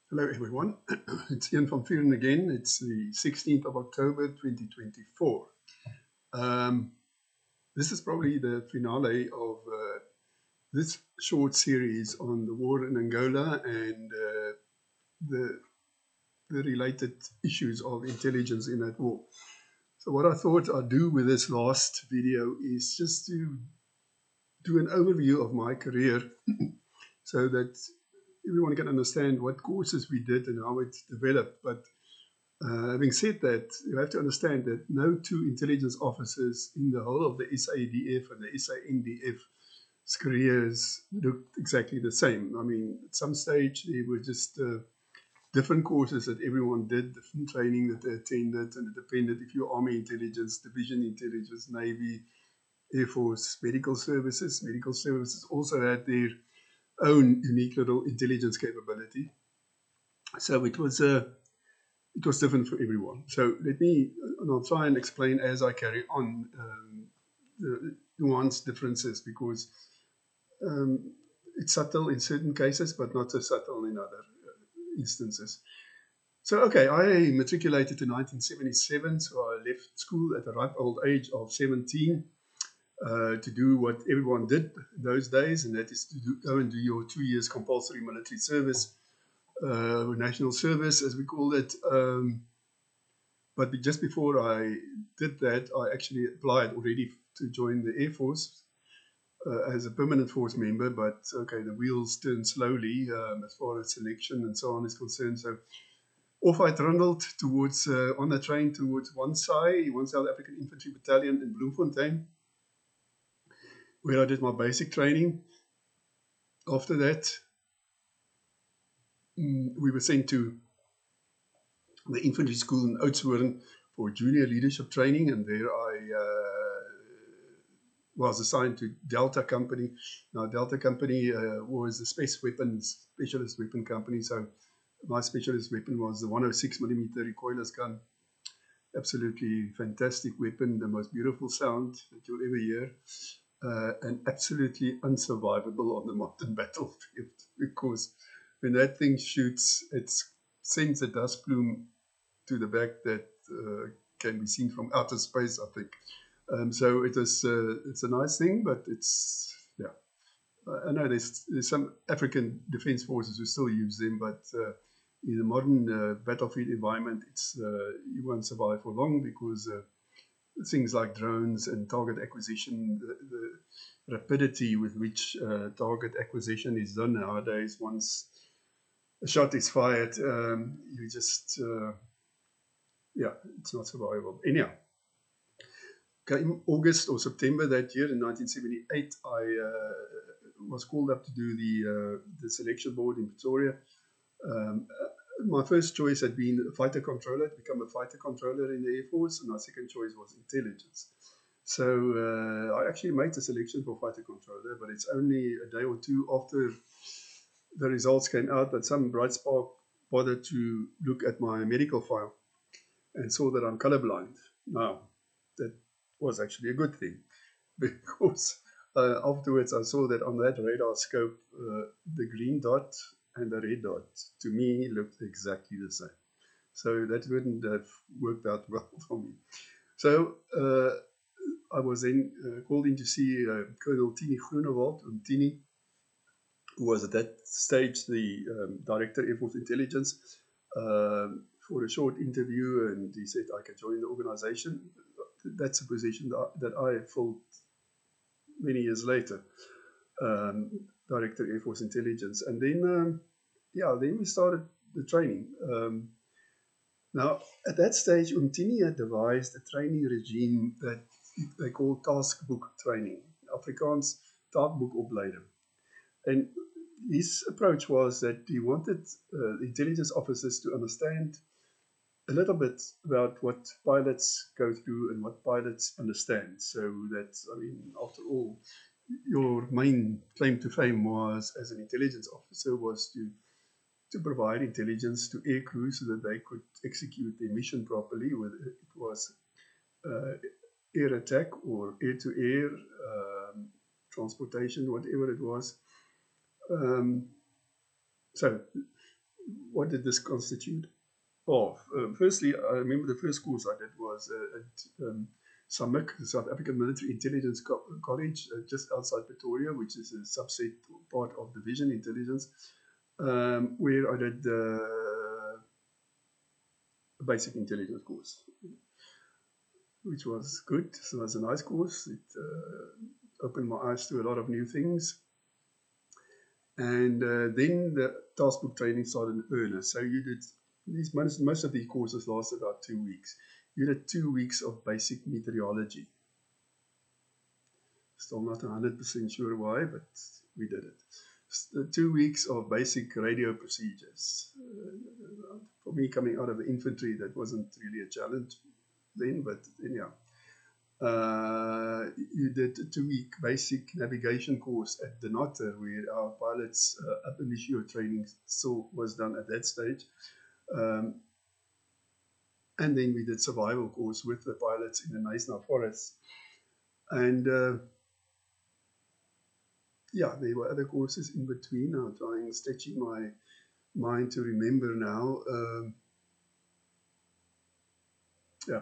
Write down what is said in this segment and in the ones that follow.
Hello, everyone. It's Ian van Vuren again. It's the 16th of October 2024. Um, this is probably the finale of this short series on the war in Angola and the, the related issues of intelligence in that war. So, what I thought I'd do with this last video is just to do an overview of my career so that everyone can understand what courses we did and how it developed. But having said that, you have to understand that no two intelligence officers in the whole of the SADF and the SANDF's careers looked exactly the same. I mean, at some stage, there were just different courses that everyone did, different training that they attended, and it depended if you're Army Intelligence, Division Intelligence, Navy, Air Force, Medical Services. Medical Services also had their own unique little intelligence capability. So it was different for everyone. So and I'll try and explain as I carry on the nuanced differences because um, it's subtle in certain cases, but not so subtle in other instances. So, okay, I matriculated in 1977, so I left school at the ripe old age of 17 to do what everyone did those days, and that is to go and do your 2 years compulsory military service, national service, as we call it. But just before I did that, I actually applied already to join the Air Force as a permanent force member. But okay, the wheels turn slowly as far as selection and so on is concerned. So off I trundled towards on the train towards one South African Infantry Battalion in Bloemfontein, where I did my basic training. After that, we were sent to the infantry school in Oudtshoorn for junior leadership training, and there I was assigned to Delta Company. Now, Delta Company was a specialist weapon company, so my specialist weapon was the 106 millimeter recoilless gun. Absolutely fantastic weapon, the most beautiful sound that you'll ever hear, and absolutely unsurvivable on the modern battlefield because when that thing shoots, it sends a dust plume to the back that can be seen from outer space, I think. So it's a nice thing, but yeah. I know there's some African defense forces who still use them, but in the modern battlefield environment, you won't survive for long because things like drones and target acquisition, the rapidity with which target acquisition is done nowadays, once a shot is fired, you just, yeah, it's not survivable. Anyhow, in August or September that year in 1978, I was called up to do the selection board in Pretoria. My first choice had been a fighter controller, to become a fighter controller in the Air Force, and my second choice was intelligence. So I actually made the selection for fighter controller, but it's only a day or two after the results came out that some bright spark bothered to look at my medical file and saw that I'm colorblind. Now, that was actually a good thing because afterwards I saw that on that radar scope, the green dot and the red dot to me looked exactly the same. So that wouldn't have worked out well for me. So I was then called in to see Colonel Tini Groenewald, Tini, who was at that stage the Director Air Force Intelligence, for a short interview, and he said I could join the organization. That's a position that I filled many years later, Director Air Force Intelligence. And then, then we started the training. Now, at that stage, Umtini had devised a training regime that they call task book training, Afrikaans taakboekopleiding. And his approach was that he wanted the intelligence officers to understand a little bit about what pilots go through and what pilots understand. So that, I mean, after all, your main claim to fame was, as an intelligence officer, was to provide intelligence to air crew so that they could execute their mission properly, whether it was air attack or air-to-air transportation, whatever it was. So what did this constitute of? Firstly, I remember the first course I did was at SAMIC, the South African Military Intelligence College, just outside Pretoria, which is a subset part of Division Intelligence, where I did the basic intelligence course, which was good. So it was a nice course. It opened my eyes to a lot of new things. And then the taskbook training started in earnest. So you did these most of these courses lasted about 2 weeks. You did 2 weeks of basic meteorology. Still not 100% sure why, but we did it. 2 weeks of basic radio procedures. For me, coming out of the infantry, that wasn't really a challenge then, but anyhow. You did a 2-week basic navigation course at De Notter, where our pilots ab initio training still was done at that stage. And then we did survival course with the pilots in the Knysna forest. And yeah, there were other courses in between. I'm trying, stretching my mind to remember now. Yeah.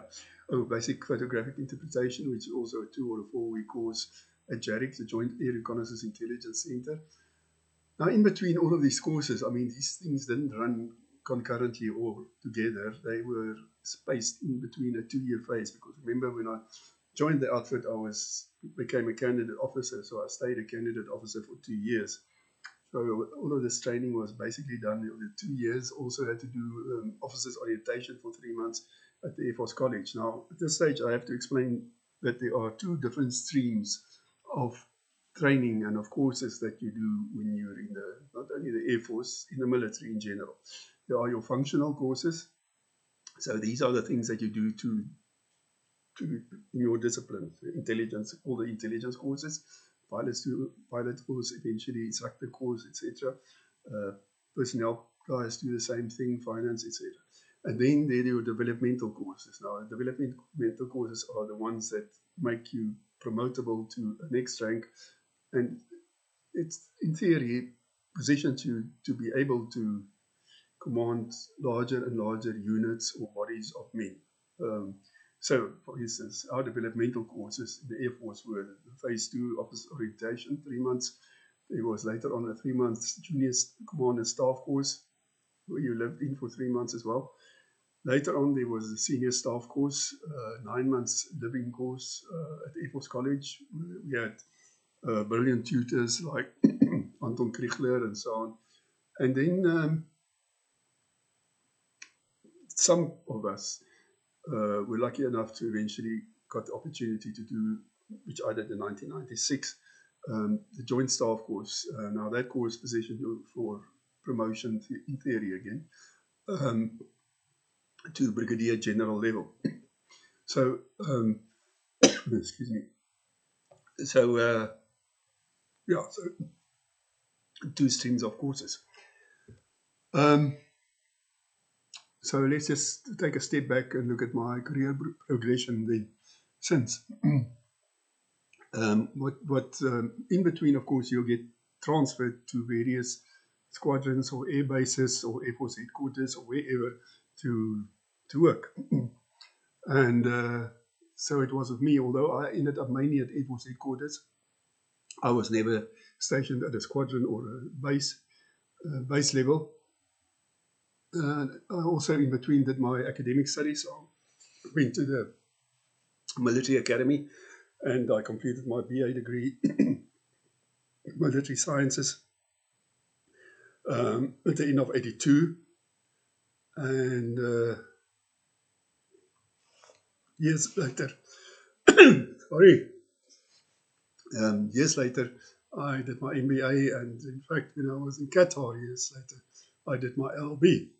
Oh, basic photographic interpretation, which is also a 2 or a 4-week course at JARIC, the Joint Air Reconnaissance Intelligence Center. Now, in between all of these courses, I mean, these things didn't run concurrently or together. They were spaced in between a 2-year phase, because remember, when I joined the outfit, I became a candidate officer, so I stayed a candidate officer for 2 years. So all of this training was basically done over 2 years. Also had to do officers orientation for 3 months at the Air Force College. Now, at this stage, I have to explain that there are 2 different streams of training and of courses that you do when you're in not only the Air Force, in the military in general. There are your functional courses. So these are the things that you do in your discipline, intelligence, all the intelligence courses. Pilots do pilot course, eventually instructor course, etc. Personnel guys do the same thing, finance, etc. And then there are your developmental courses. Now, the developmental courses are the ones that make you promotable to a next rank, and it's in theory positions you to be able to command larger and larger units or bodies of men. So, for instance, our developmental courses in the Air Force were the phase 2 officer orientation, 3 months. There was later on a 3 months junior command and staff course, where you lived in for 3 months as well. Later on, there was a senior staff course, 9 months living course at Air Force College. We had brilliant tutors like Anton Kriegler and so on. And then some of us were lucky enough to eventually got the opportunity to do, which I did in 1996, the Joint Staff course. Now that course positioned you for promotion in theory again to Brigadier General level. So, excuse me. So, yeah, so 2 streams of courses. So let's just take a step back and look at my career progression then since. In between, of course, you'll get transferred to various squadrons or air bases or Air Force headquarters or wherever to work. And so it was with me, although I ended up mainly at Air Force headquarters. I was never stationed at a squadron or a base level. I also in between did my academic studies. I went to the military academy and I completed my BA degree in military sciences at the end of 82. And years later, sorry, years later, I did my MBA, and in fact, when I was in Qatar years later, I did my LB.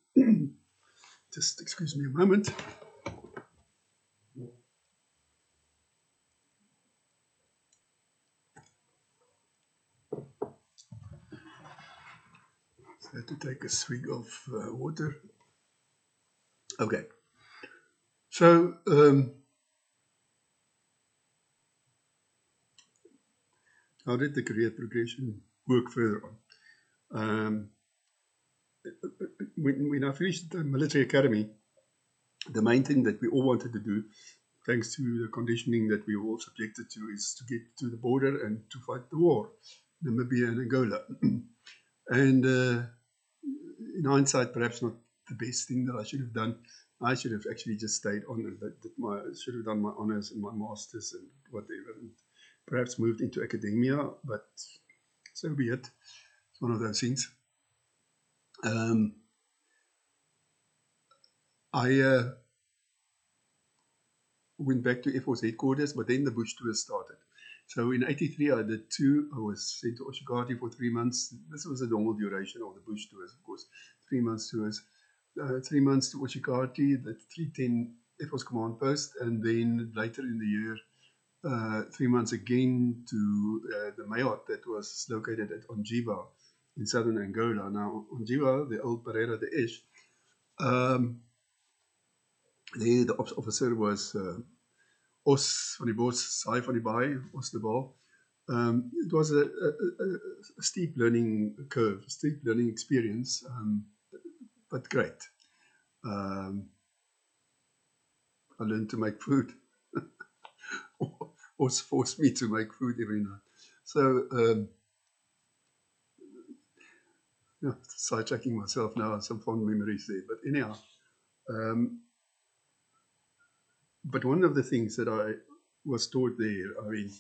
Just excuse me a moment. So I had to take a swig of water. Okay. So, how did the career progression work further on? when I finished the military academy, the main thing that we all wanted to do, thanks to the conditioning that we were all subjected to, is to get to the border and to fight the war, Namibia and Angola. And in hindsight, perhaps not the best thing that I should have done. I should have actually just stayed on and should have done my honors and my masters and whatever, and perhaps moved into academia, but so be it. It's one of those things. I went back to Air Force headquarters, but then the bush tours started. So in '83, I did two. I was sent to Oshikati for 3 months. This was the normal duration of the bush tours, of course. 3 months tours. 3 months to Oshikati, the 310 Air Force Command Post, and then later in the year, 3 months again to the Mayot that was located at Onjiva in southern Angola. Now, Onjiva, the old Pereira de Esch, there the ops officer was Os van die Bos, Sai van die Baai, Os de Baal. It was a steep learning curve, a steep learning experience, but great. I learned to make food. Os forced me to make food every night. So, yeah, sidetracking myself now, some fond memories there. But anyhow, but one of the things that I was taught there, I mean,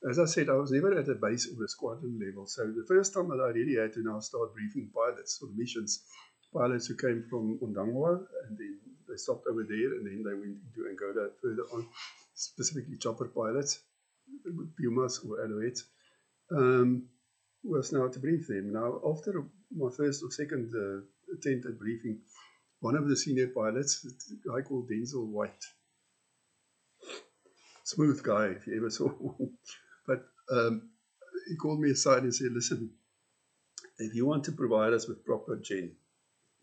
as I said, I was never at a base or a squadron level. So the first time that I really had to now start briefing pilots for the missions, pilots who came from Ondangwa, and then they stopped over there, and then they went into Angola further on, specifically chopper pilots, Pumas or Alouettes, was now to brief them. Now, after my first or second attempt at briefing, one of the senior pilots, a guy called Denzel White, smooth guy, if you ever saw one, but he called me aside and said, listen, if you want to provide us with proper gen,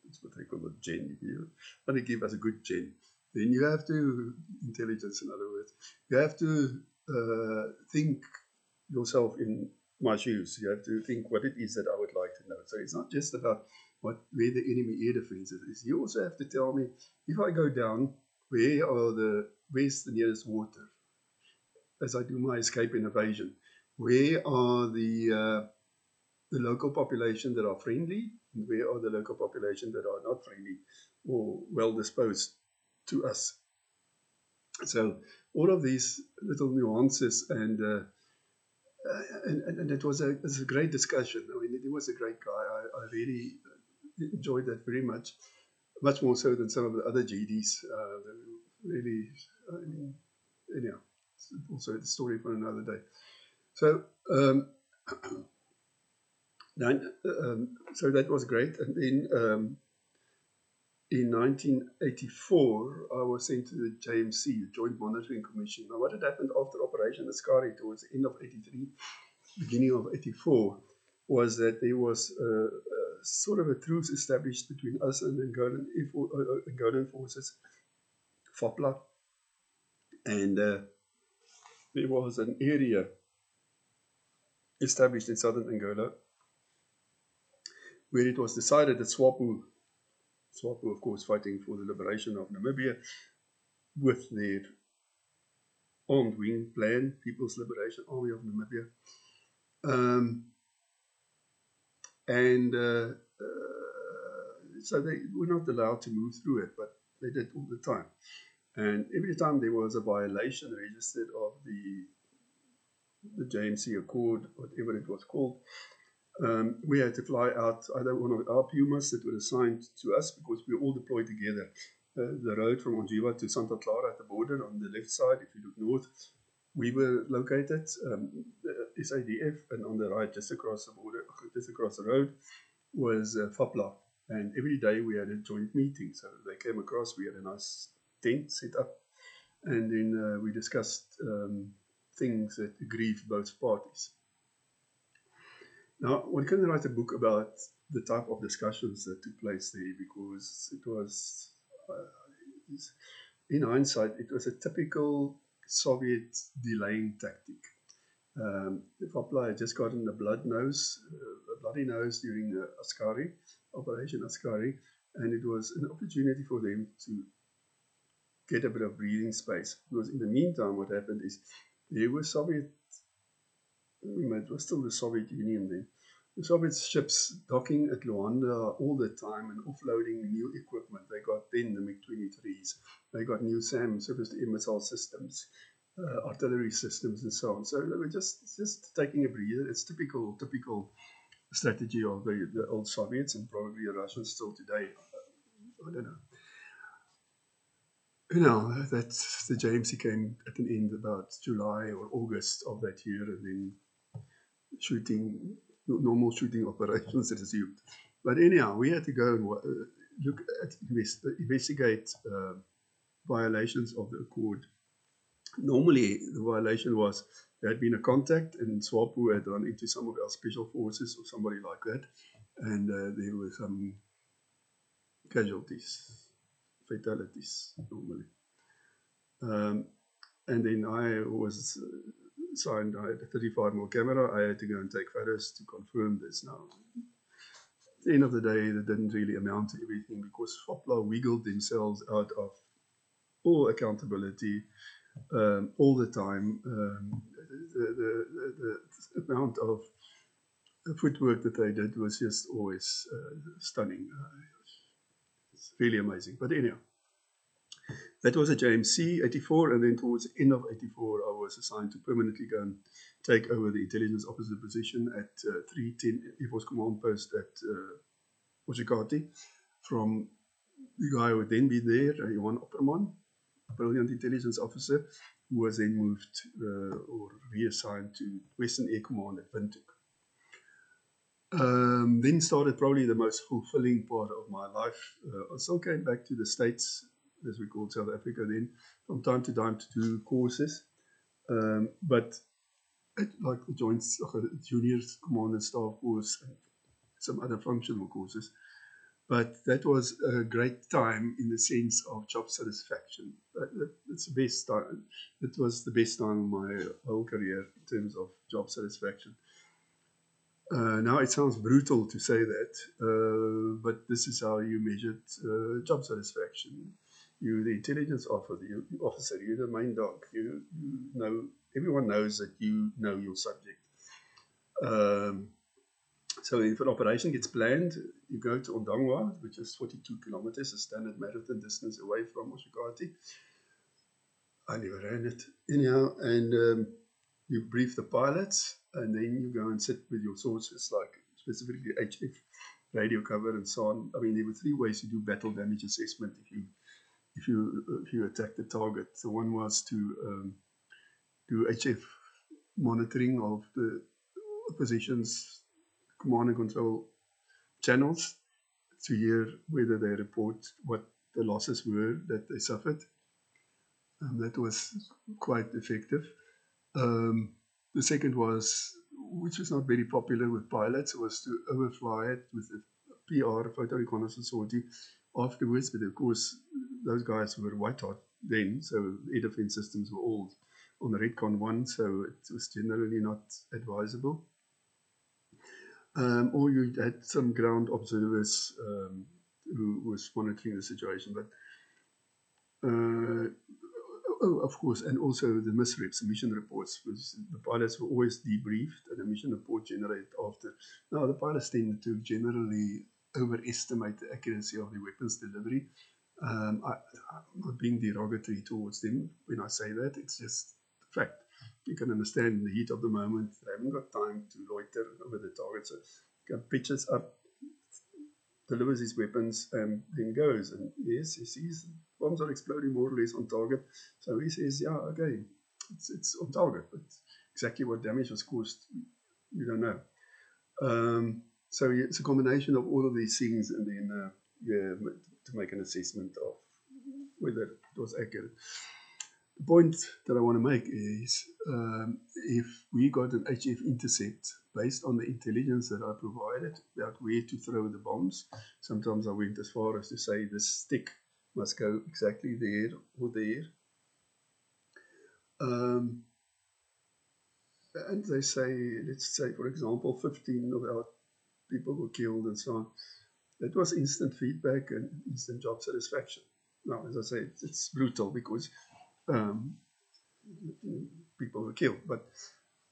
that's what they call it, gen, if you want to give us a good gen, then you have to, intelligence in other words, you have to think yourself in my shoes. You have to think what it is that I would like to know. So it's not just about where the enemy air defenses is. You also have to tell me, if I go down, where's the nearest water? As I do my escape and evasion, where are the local population that are friendly, and where are the local population that are not friendly or well disposed to us? So all of these little nuances, and it was a great discussion. I mean, he was a great guy. I really enjoyed that very much more so than some of the other GDs. Really, I mean, anyhow, also the story for another day. So, so that was great. And then in 1984, I was sent to the JMC, the Joint Monitoring Commission. Now, what had happened after Operation Askari towards the end of '83, beginning of '84, was that there was sort of a truce established between us and Angolan forces, FOPLA, and there was an area established in southern Angola where it was decided that SWAPO, of course, fighting for the liberation of Namibia with their armed wing plan, People's Liberation Army of Namibia, so they were not allowed to move through it, but they did all the time. And every time there was a violation registered of the JMC Accord, whatever it was called, we had to fly out either one of our Pumas that were assigned to us, because we were all deployed together. The road from Onjiva to Santa Clara at the border on the left side, if you look north, we were located, SADF, and on the right, just across the border, just across the road, was FOPLA. And every day we had a joint meeting. So they came across, we had a nice tent set up, and then we discussed things that aggrieved both parties. Now, one can write a book about the type of discussions that took place there, because it was, in hindsight, it was a typical Soviet delaying tactic. The FOPLA had just gotten a bloody nose during Askari, Operation Askari, and it was an opportunity for them to get a bit of breathing space. Because in the meantime, what happened is there were it was still the Soviet Union then. The Soviet ships docking at Luanda all the time and offloading new equipment. They got then the MiG-23s. They got new SAM, surface air missile systems, artillery systems, and so on. So they were just taking a breather. It's typical strategy of the old Soviets and probably the Russians still today. I don't know. That's the JMC came at an end about July or August of that year, and then normal shooting operations resumed. But anyhow, we had to go and look at investigate violations of the accord. Normally, the violation was there had been a contact and SWAPO had run into some of our special forces or somebody like that, and there were some casualties, fatalities normally. And then I was signed, I had a 35mm camera. I had to go and take photos to confirm this. Now, at the end of the day, that didn't really amount to everything because FOPLA wiggled themselves out of all accountability all the time. The amount of footwork that they did was just always stunning. It's really amazing. But anyhow, that was at JMC 84, and then towards the end of 84, I was assigned to permanently go and take over the intelligence officer position at 310 Air Force Command Post at Oshikati from the guy who would then be there, Johan Opperman, brilliant intelligence officer, who was then moved or reassigned to Western Air Command at Windhoek. Then started probably the most fulfilling part of my life. I still came back to the States, as we called South Africa then, from time to time to do courses. But like the Joint Junior Command and Staff course and some other functional courses. But that was a great time in the sense of job satisfaction. It's the best time. It was the best time of my whole career in terms of job satisfaction. Now it sounds brutal to say that, but this is how you measured job satisfaction. You're the intelligence officer, you're the main dog. You know, everyone knows that you know your subject. So if an operation gets planned, you go to Ondangwa, which is 42 kilometers, a standard marathon distance away from Oshikati. I never ran it anyhow, and you brief the pilots, and then you go and sit with your sources, like specifically HF, radio cover, and so on. I mean, there were three ways to do battle damage assessment if you attack the target. So one was to do HF monitoring of the opposition's command and control channels to hear whether they report what the losses were that they suffered. That was quite effective. The second was, which was not very popular with pilots, was to overfly it with a PR, photo reconnaissance sortie, afterwards. But of course, those guys were white hot then, so air defense systems were all on the Redcon 1, so it was generally not advisable. Or you had some ground observers who was monitoring the situation. But of course, and also the misreps, the mission reports, was the pilots were always debriefed and a mission report generated after. Now, the pilots tend to generally overestimate the accuracy of the weapons delivery. I'm not being derogatory towards them when I say that, it's just fact. You can understand in the heat of the moment, they haven't got time to loiter over the target, so he pitches up, delivers his weapons, and then goes. And yes, he sees bombs are exploding more or less on target. So he says, yeah, okay, it's on target, but exactly what damage was caused, we don't know. So it's a combination of all of these things, and then to make an assessment of whether it was accurate. The point that I want to make is if we got an HF intercept based on the intelligence that I provided about where to throw the bombs, sometimes I went as far as to say this stick must go exactly there or there. And they say, let's say, for example, 15 of our people were killed and so on. That was instant feedback and instant job satisfaction. Now, as I say, it's brutal because um, people were killed, but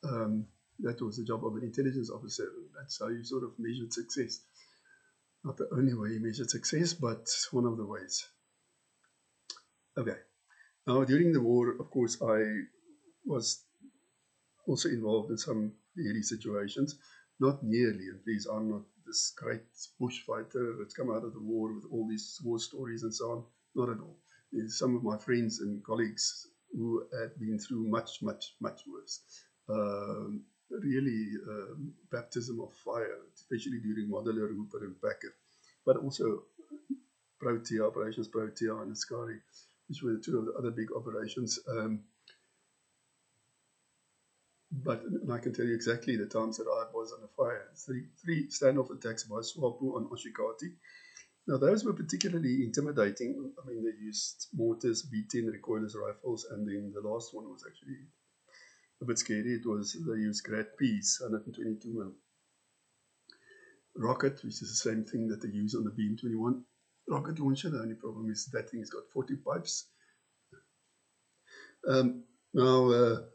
um, that was the job of an intelligence officer. That's how you sort of measured success. Not the only way you measured success, but one of the ways. Okay. Now, during the war, of course, I was also involved in some hairy situations. Not nearly, and please, I'm not this great bushfighter that's come out of the war with all these war stories and so on. Not at all. There's some of my friends and colleagues who had been through much, much, much worse. Really baptism of fire, especially during Modular, Hooper, and Packer, but also Protea, Operations Protea and Askari, which were two of the other big operations. But I can tell you exactly the times that I was under fire. Three standoff attacks by SWAPO on Oshikati. Now, those were particularly intimidating. I mean, they used mortars, B-10 recoilless rifles, and then the last one was actually a bit scary. It was, they used Grad Peas, 122 mm rocket, which is the same thing that they use on the Beam 21 rocket launcher. The only problem is that thing has got 40 pipes. Now,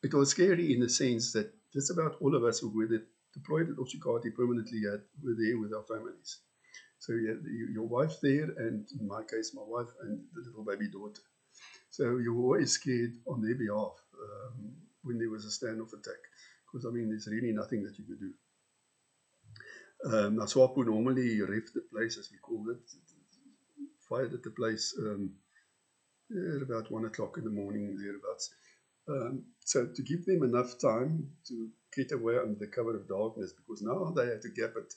it was scary in the sense that just about all of us who were deployed at Oshikati permanently were there with our families. So you had your wife there, and in my case, my wife and the little baby daughter. So you were always scared on their behalf when there was a standoff attack, because I mean, there's really nothing that you could do. Now, SWAPO normally ref the place, as we called it, fired at the place at about 1 o'clock in the morning, thereabouts. So to give them enough time to get away under the cover of darkness, because now they had to gap it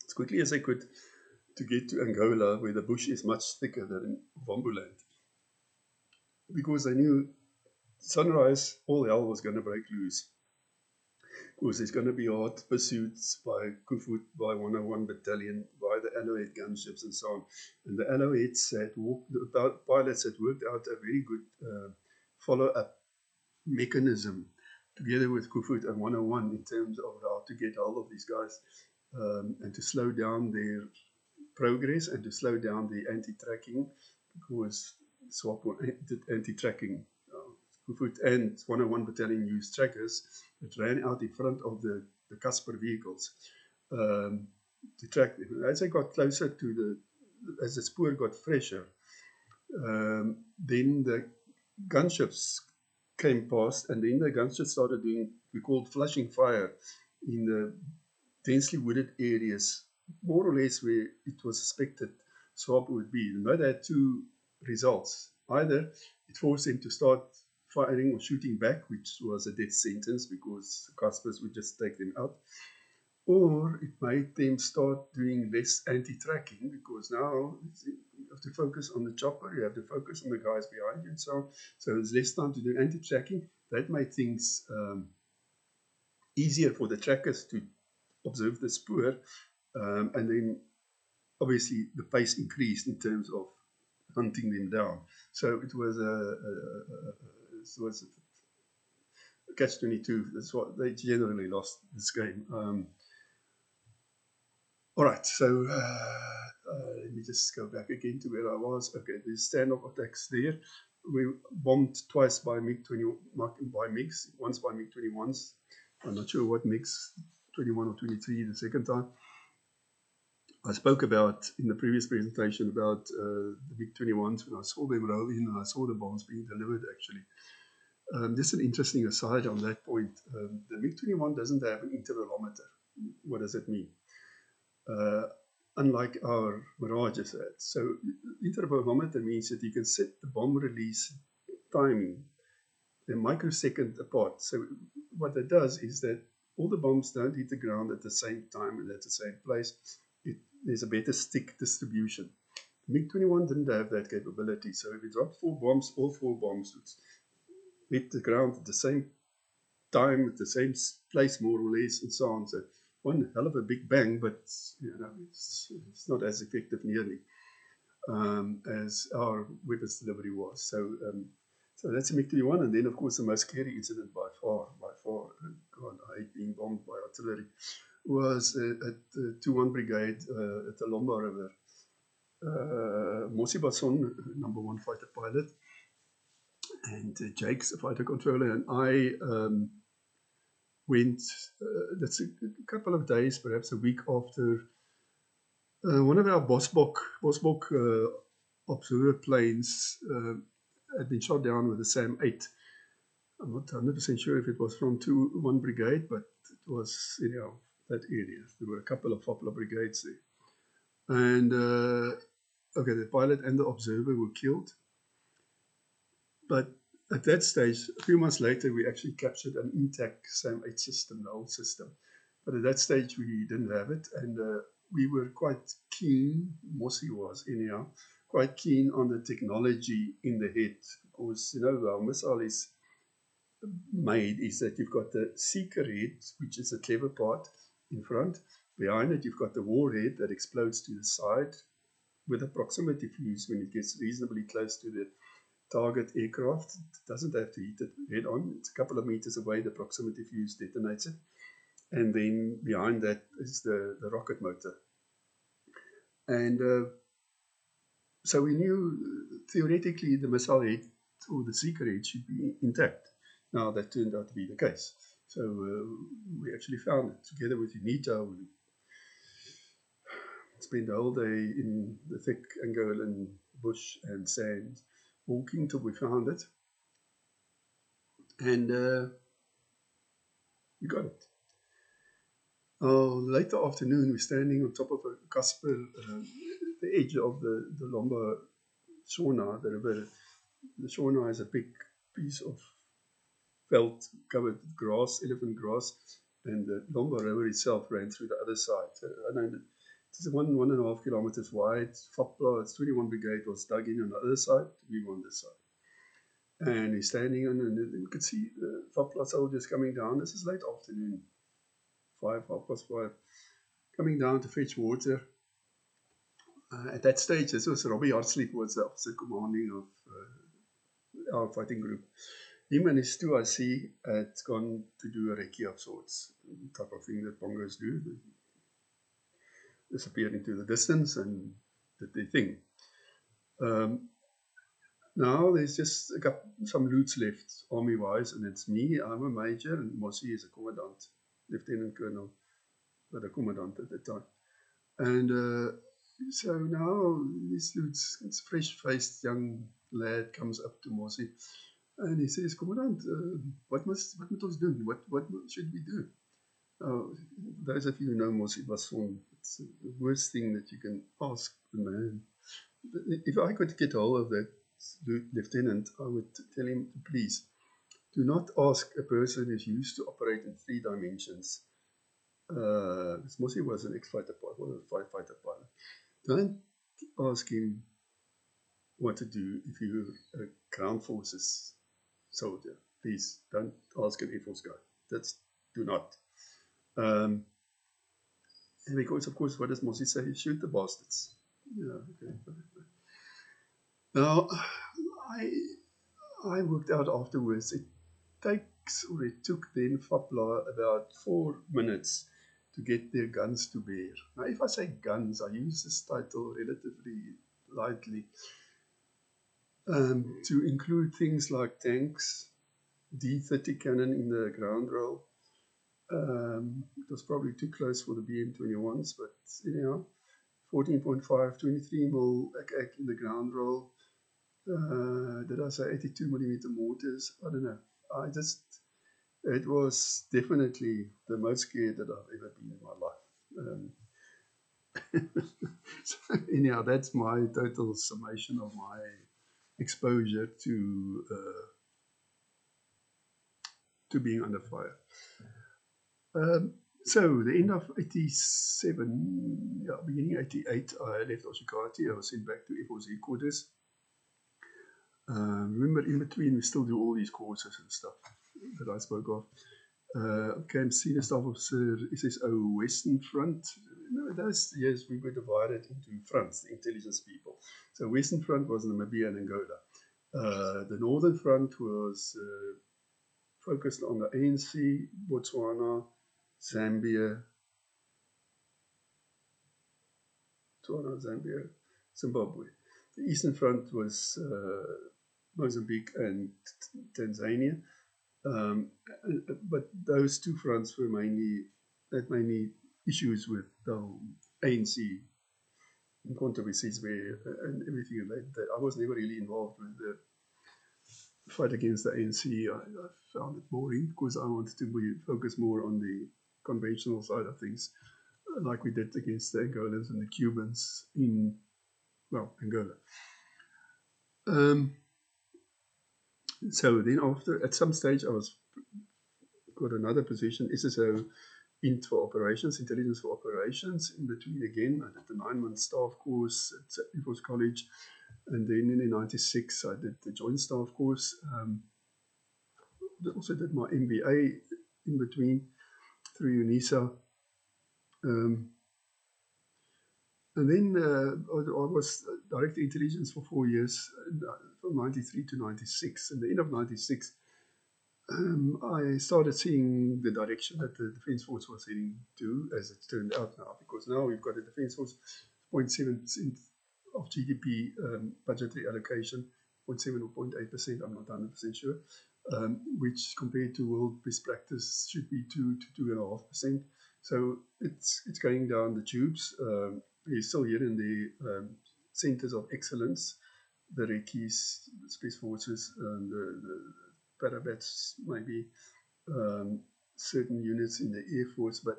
as quickly as they could to get to Angola, where the bush is much thicker than in Wambuland. Because they knew sunrise, all hell was going to break loose. Because there's going to be hard pursuits by Kufut, by 101 Battalion, by the Alouette gunships and so on. And the Alouettes the pilots had worked out a very good follow-up mechanism together with Kufut and 101 in terms of how to get hold of these guys and to slow down their progress and to slow down the anti-tracking, because SWAPO did anti-tracking. Kufut and 101 Battalion used trackers that ran out in front of the Casper vehicles to track them. As they got closer to as the spoor got fresher, then the gunships came past, and then the gunships started doing, we called flushing fire in the densely wooded areas, more or less where it was suspected SWAPO would be. And they had two results. Either it forced them to start firing or shooting back, which was a death sentence because the Caspers would just take them out, or it made them start doing less anti-tracking, because now you have to focus on the chopper, you have to focus on the guys behind you and so on. So there's less time to do anti-tracking. That made things easier for the trackers to observe the spoor, and then obviously the pace increased in terms of hunting them down. So it was a catch-22. That's what they generally lost this game. All right, so let me just go back again to where I was. Okay, the standoff attacks there. We bombed twice by MiGs, once by MiG-21s. I'm not sure what MiGs, 21 or 23 the second time. I spoke about in the previous presentation about the MiG-21s when I saw them roll in and I saw the bombs being delivered actually. Just an interesting aside on that point. The MiG-21 doesn't have an intervalometer. What does it mean? Unlike our Mirages had. So intervalometer means that you can set the bomb release timing a microsecond apart. So what that does is that all the bombs don't hit the ground at the same time and at the same place. There's a better stick distribution. MiG-21 didn't have that capability. So if it dropped 4 bombs, all 4 bombs would hit the ground at the same time, at the same place more or less, and so on. So one hell of a big bang, but you know, it's not as effective nearly as our weapons delivery was. So that's a MiG-21, and then of course the most scary incident by far, God, I hate being bombed by artillery, was at the 2-1 Brigade at the Lomba River. Mossie Basson, number 1 fighter pilot, and Jake's a fighter controller, and I went, that's a couple of days, perhaps a week after one of our Bosbok observer planes had been shot down with a SAM-8. I'm not 100% sure if it was from 2-1 Brigade, but it was, that area. There were a couple of Fopla brigades there. And, okay, the pilot and the observer were killed. But at that stage, a few months later, we actually captured an intact SAM-8 system, the old system. But at that stage, we didn't have it. And we were quite keen, Mossie was anyhow, quite keen on the technology in the head. Because, our missile is made is that you've got the seeker head, which is a clever part in front. Behind it, you've got the warhead that explodes to the side with a proximity fuse when it gets reasonably close to the target aircraft. It doesn't have to hit it head on. It's a couple of meters away, the proximity fuse detonates it. And then behind that is the rocket motor. And so we knew theoretically the missile head or the seeker head should be intact. Now that turned out to be the case. So we actually found it together with UNITA. We spent the whole day in the thick Angolan bush and sand, walking till we found it. And we got it. Later afternoon, we're standing on top of a Casper, the edge of the Lomba Shona, the river. The Shona is a big piece of veld covered with grass, elephant grass, and the Lomba River itself ran through the other side. It's 1.5 kilometers wide. Fopla, it's 21 Brigade, was dug in on the other side, we were on this side. And he's standing on, and you could see the Fopla soldiers coming down. This is late afternoon, 5:30, coming down to fetch water. At that stage, this was Robbie Hartsleep, who was the officer commanding of our fighting group. Him and his 2IC had gone to do a recce of sorts, type of thing that Bongos do. They disappeared into the distance and did their thing. Now there's just some loots left, army-wise, and it's me. I'm a major, and Mossie is a commandant, lieutenant colonel, but a commandant at the time. And so now this loots, this fresh-faced young lad comes up to Mossie, and he says, "Commandant, what must we do? What should we do?" Those of you who know Mossie Basson, it's the worst thing that you can ask a man. If I could get hold of that lieutenant, I would tell him, please, do not ask a person who's used to operate in 3 dimensions. Mossie was an ex-fighter pilot, or a firefighter pilot. Don't ask him what to do if you're a ground forces soldier. Please don't ask an Air Force guy. Do not. And because, of course, what does Mossie say? Shoot the bastards. Yeah, okay. Now, I worked out afterwards. It took then Fopla about 4 minutes to get their guns to bear. Now, if I say guns, I use this title relatively lightly, to include things like tanks, D30 cannon in the ground roll. It was probably too close for the BM21s, but anyhow, 14.5, 23 mil AK in the ground roll. Did I say 82mm mortars? I don't know. It was definitely the most scared that I've ever been in my life. So anyhow, that's my total summation of my exposure to being under fire. So the end of 87, beginning 88, I left Oshikati. I was sent back to Air Force headquarters. Remember, in between, we still do all these courses and stuff that I spoke of. Became Senior Staff Officer, SSO Western Front. Those years we were divided into fronts, the intelligence people. So Western Front was Namibia and Angola. The Northern Front was focused on the ANC, Botswana, Zambia, Botswana, Zambia, Zimbabwe. The Eastern Front was Mozambique and Tanzania. But those two fronts were mainly issues with the ANC and controversies where and everything like that. I was never really involved with the fight against the ANC. I found it boring because I wanted to focus more on the conventional side of things, like we did against the Angolans and the Cubans in, well, Angola. So then after, at some stage, I was got another position, SSO Int for Operations, Intelligence for Operations. In between, again, I did the 9-month staff course at Air Force College. And then in 96, I did the joint staff course. Also did my MBA in between through UNISA. And then I was Director Intelligence for 4 years, from 93 to 96. At the end of 96, I started seeing the direction that the Defence Force was heading to, as it turned out now, because now we've got a Defence Force 0.7% of GDP budgetary allocation, 0.7 or 0.8%, I'm not 100% sure, which compared to world best practice should be 2 to 2.5%. So it's going down the tubes. We're still here in the centers of excellence, the Rekis, the Space Forces, and the Parabats, maybe certain units in the Air Force, but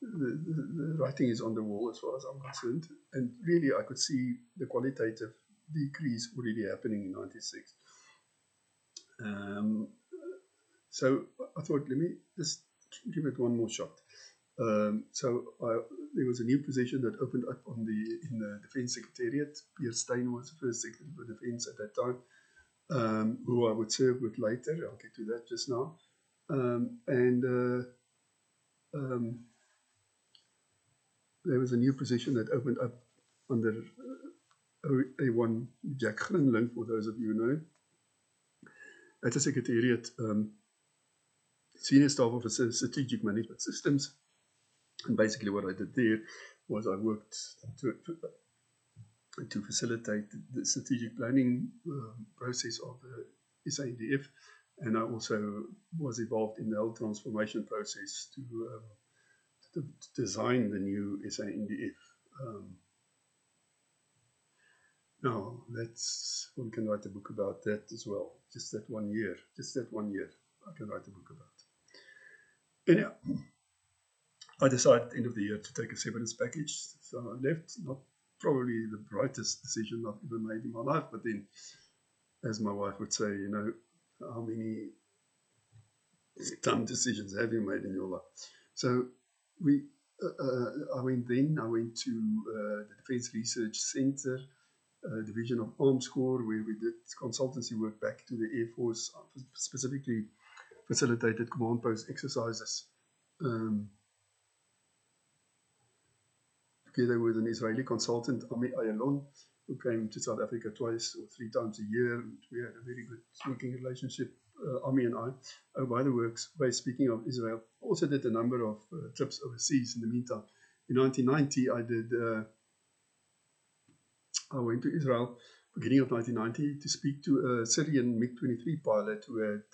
the writing is on the wall as far as I'm concerned. And really, I could see the qualitative decrease already happening in 96. So I thought, let me just give it one more shot. There was a new position that opened up in the Defence Secretariat. Pierre Steyn was the first Secretary for Defence at that time, who I would serve with later. I'll get to that just now. There was a new position that opened up under A1 Jack Grinling, for those of you who know. At the Secretariat, Senior Staff Officer, Strategic Management Systems. And basically what I did there was I worked to facilitate the strategic planning process of the SANDF, and I also was involved in the whole transformation process to design the new SANDF. Now, one can write a book about that as well. Just that 1 year, I can write a book about. Anyhow, I decided at the end of the year to take a severance package. So I left, not probably the brightest decision I've ever made in my life, but then, as my wife would say, you know, how many dumb decisions have you made in your life? So I went to the Defence Research Centre, Division of Arms Corps, where we did consultancy work back to the Air Force, specifically facilitated command post exercises. Together with an Israeli consultant, Ami Ayalon, who came to South Africa 2 or 3 times a year. We had a very good working relationship, Ami and I. Oh, by the way, speaking of Israel, also did a number of trips overseas in the meantime. In 1990, I went to Israel, beginning of 1990, to speak to a Syrian MiG-23 pilot who had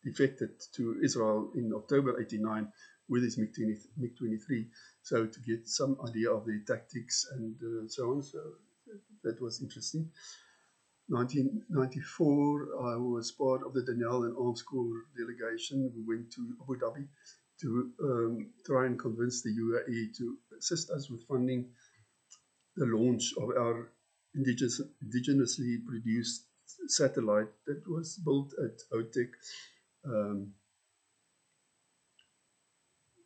defected to Israel in October 89 with his MiG-23, so to get some idea of the tactics and so on. So that was interesting. 1994, I was part of the Daniel and Arms Corps delegation. We went to Abu Dhabi to try and convince the UAE to assist us with funding the launch of our indigenously produced satellite that was built at OTEC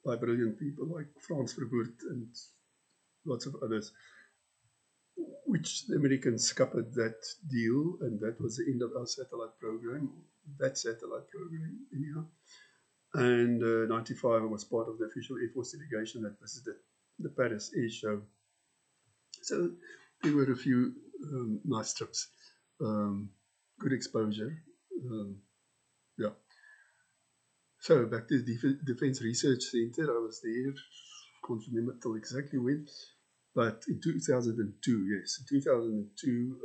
by brilliant people like Frans Verwoerd and lots of others, which the Americans scuppered that deal, and that was the end of our satellite program, anyhow. And 95, I was part of the official Air Force delegation that visited the Paris Air Show. So there were a few nice trips, good exposure. Yeah. So back to the Defence Research Centre, I was there can't remember till exactly when, but in 2002, yes, in 2002,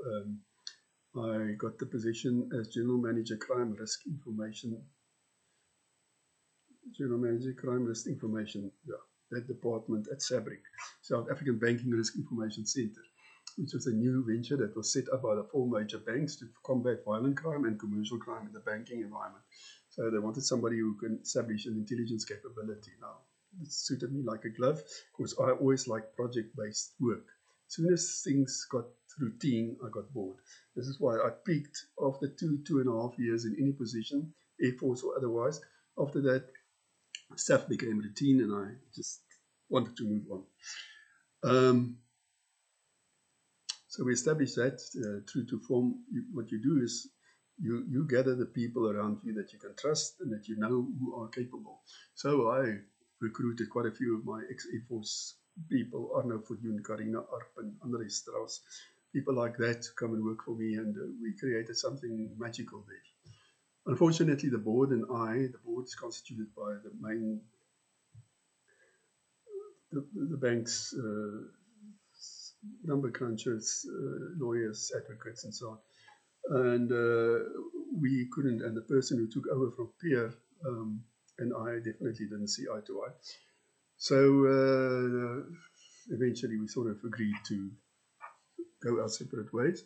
I got the position as General Manager Crime Risk Information. General Manager Crime Risk Information, yeah, that department at SABRIC, South African Banking Risk Information Center, which was a new venture that was set up by the 4 major banks to combat violent crime and commercial crime in the banking environment. So they wanted somebody who can establish an intelligence capability. Now, it suited me like a glove because I always like project-based work. As soon as things got routine, I got bored. This is why I peaked after 2.5 years in any position, Air Force or otherwise. After that, stuff became routine and I just wanted to move on. So we established that true to form. What you do is you gather the people around you that you can trust and that you know who are capable. So I recruited quite a few of my ex-Air Force people, Arno Fortune, Karina Arpen, Andre Strauss, people like that to come and work for me, and we created something magical there. Unfortunately, the board and the board is constituted by the main, the bank's number crunchers, lawyers, advocates, and so on. And we couldn't, and the person who took over from Pierre and I definitely didn't see eye to eye. So eventually we sort of agreed to go our separate ways.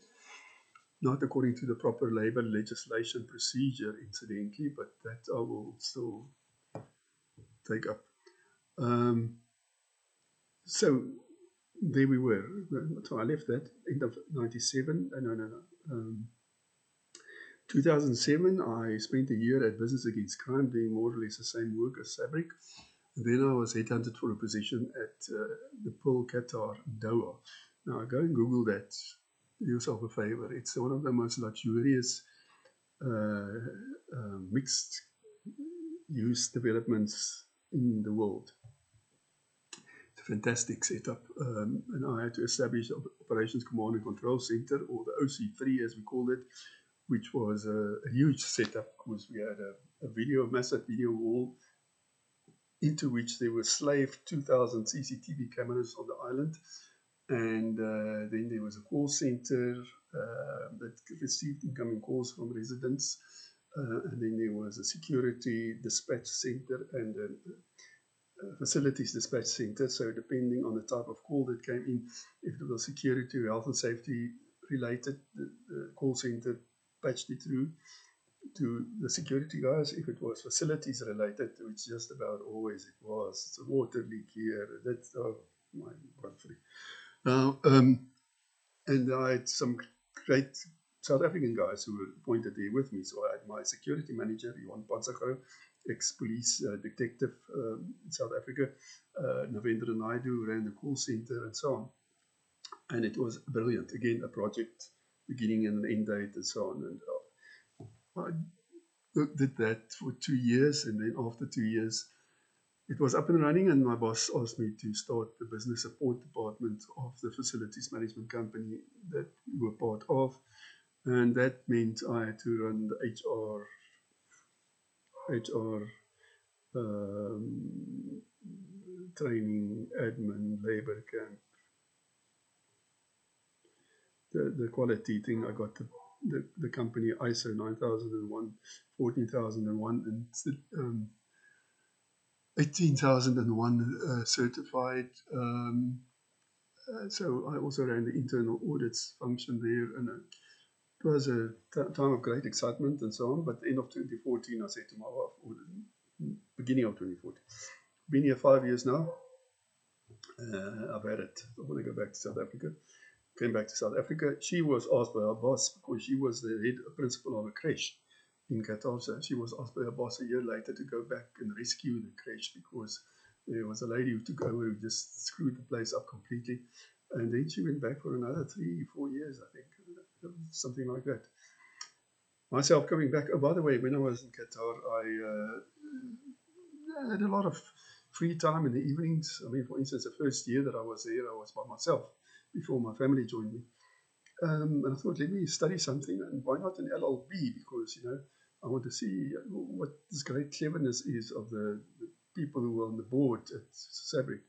Not according to the proper labor legislation procedure, incidentally, but that I will still take up. So there we were. So I left that end of 97. 2007, I spent a year at Business Against Crime doing more or less the same work as SABRIC. And then I was headhunted for a position at the Pearl Qatar Doha. Now go and Google that. Do yourself a favor. It's one of the most luxurious mixed use developments in the world. It's a fantastic setup. And I had to establish the Operations Command and Control Center, or the OC3 as we called it, which was a huge setup because we had a massive video wall into which there were slaved 2,000 CCTV cameras on the island. And then there was a call center that received incoming calls from residents. And then there was a security dispatch center and a facilities dispatch center. So depending on the type of call that came in, if it was security or health and safety related, the call center patched it through to the security guys. If it was facilities related, which just about always it was, it's a water leak here, that's my Godfrey. Now, and I had some great South African guys who were appointed there with me. So I had my security manager, Johan Pansago, ex-police detective in South Africa, Navendra Naidu, ran the call center and so on. And it was brilliant. Again, a project beginning and an end date and so on. And I did that for 2 years, and then after 2 years, it was up and running, and my boss asked me to start the business support department of the facilities management company that we were part of. And that meant I had to run the HR training, admin, labor camp, the quality thing. I got the company ISO 9001, 14001, and 18,001 certified. So I also ran the internal audits function there, and it was a time of great excitement and so on. But end of 2014, I said to my wife, or beginning of 2014, been here 5 years now. I've had it. I want to go back to South Africa. Came back to South Africa. She was asked by her boss, because she was the head principal of a creche in Qatar. So she was asked by her boss a year later to go back and rescue the creche because there was a lady who took over who just screwed the place up completely. And then she went back for another 3-4 years, I think, something like that. Myself coming back. Oh, by the way, when I was in Qatar, I had a lot of free time in the evenings. I mean, for instance, the first year that I was there, I was by myself before my family joined me. And I thought, let me study something, and why not an LLB? Because, you know, I want to see what this great cleverness is of the people who were on the board at SABRIC.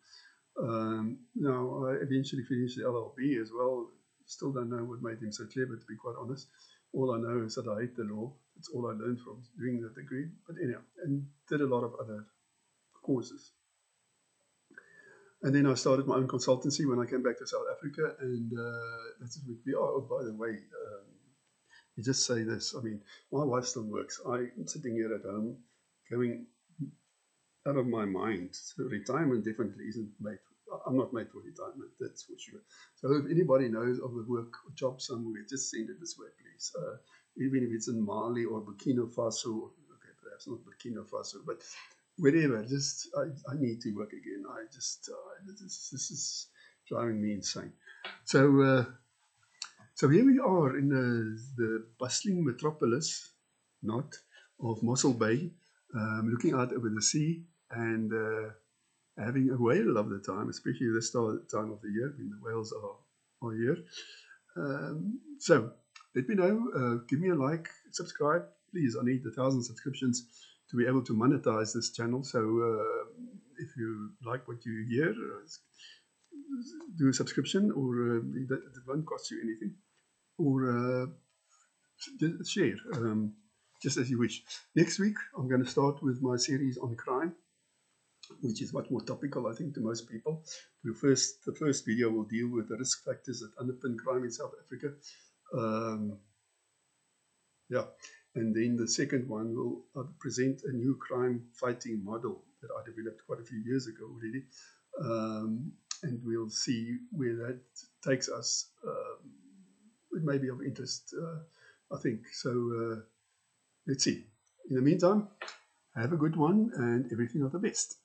Now, I eventually finished the LLB as well. Still don't know what made him so clever, to be quite honest. All I know is that I hate the law. That's all I learned from doing the degree. But anyhow, and did a lot of other courses. And then I started my own consultancy when I came back to South Africa, and that's what we are. Oh, by the way, you just say this. I mean, my wife still works. I'm sitting here at home, going out of my mind. So retirement definitely isn't made. I'm not made for retirement, that's for sure. So if anybody knows of a work or job somewhere, just send it this way, please. Even if it's in Mali or Burkina Faso, okay, perhaps not Burkina Faso, but wherever. Just I need to work again. I just this is driving me insane. So so here we are in the bustling metropolis, not of Mossel Bay, looking out over the sea and having a whale of the time, especially this time of the year when the whales are here. So let me know. Give me a like, subscribe, please. I need 1,000 subscriptions to be able to monetize this channel. So if you like what you hear, do a subscription, or it won't cost you anything, or share, just as you wish. Next week, I'm going to start with my series on crime, which is much more topical, I think, to most people. The first video will deal with the risk factors that underpin crime in South Africa. Yeah, and then the second one will present a new crime fighting model that I developed quite a few years ago already. And we'll see where that takes us. It may be of interest, I think. So let's see. In the meantime, have a good one and everything of the best.